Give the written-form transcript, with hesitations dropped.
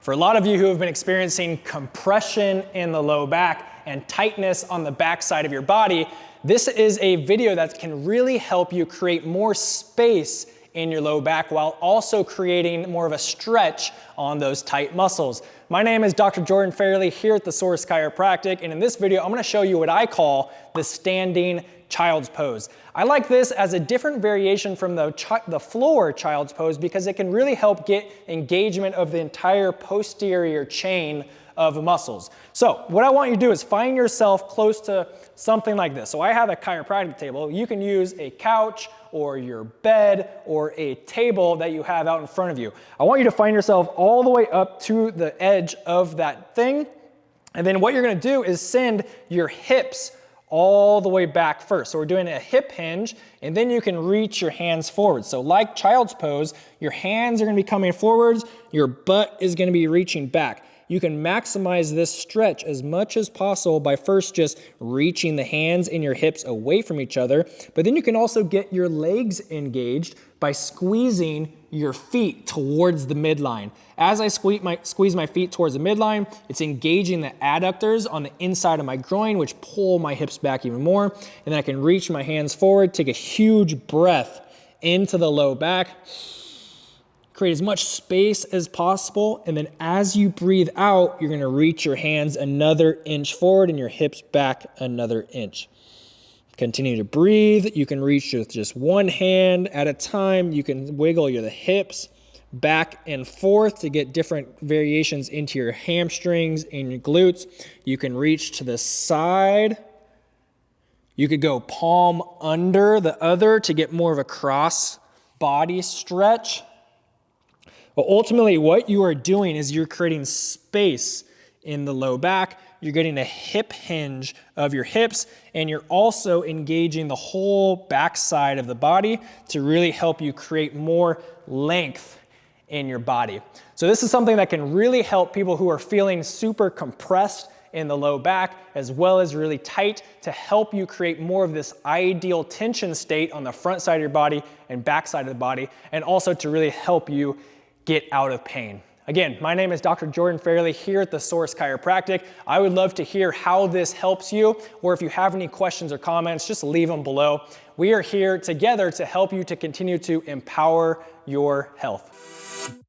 For a lot of you who have been experiencing compression in the low back and tightness on the back side of your body, this is a video that can really help you create more space in your low back while also creating more of a stretch on those tight muscles. My name is Dr. Jordan Fairley here at the Source Chiropractic, and in this video I'm going to show you what I call the standing child's pose. I like this as a different variation from the floor child's pose because it can really help get engagement of the entire posterior chain of muscles. So what I want you to do is find yourself close to something like this. So I have a chiropractic table. You can use a couch or your bed or a table that you have out in front of you. I want you to find yourself all the way up to the edge of that thing. And then what you're gonna do is send your hips all the way back first. So we're doing a hip hinge, and then you can reach your hands forward. So like child's pose, your hands are gonna be coming forwards, your butt is gonna be reaching back. You can maximize this stretch as much as possible by first just reaching the hands and your hips away from each other, but then you can also get your legs engaged by squeezing your feet towards the midline. As I squeeze my feet towards the midline, it's engaging the adductors on the inside of my groin, which pull my hips back even more, and then I can reach my hands forward, take a huge breath into the low back, create as much space as possible, and then as you breathe out, you're gonna reach your hands another inch forward and your hips back another inch. Continue to breathe. You can reach with just one hand at a time. You can wiggle the hips back and forth to get different variations into your hamstrings and your glutes. You can reach to the side. You could go palm under the other to get more of a cross body stretch. But ultimately, what you are doing is you're creating space in the low back. You're getting a hip hinge of your hips, and you're also engaging the whole back side of the body to really help you create more length in your body. So this is something that can really help people who are feeling super compressed in the low back, as well as really tight, to help you create more of this ideal tension state on the front side of your body and back side of the body, and also to really help you get out of pain. Again, my name is Dr. Jordan Fairley here at the Source Chiropractic. I would love to hear how this helps you, or if you have any questions or comments, just leave them below. We are here together to help you to continue to empower your health.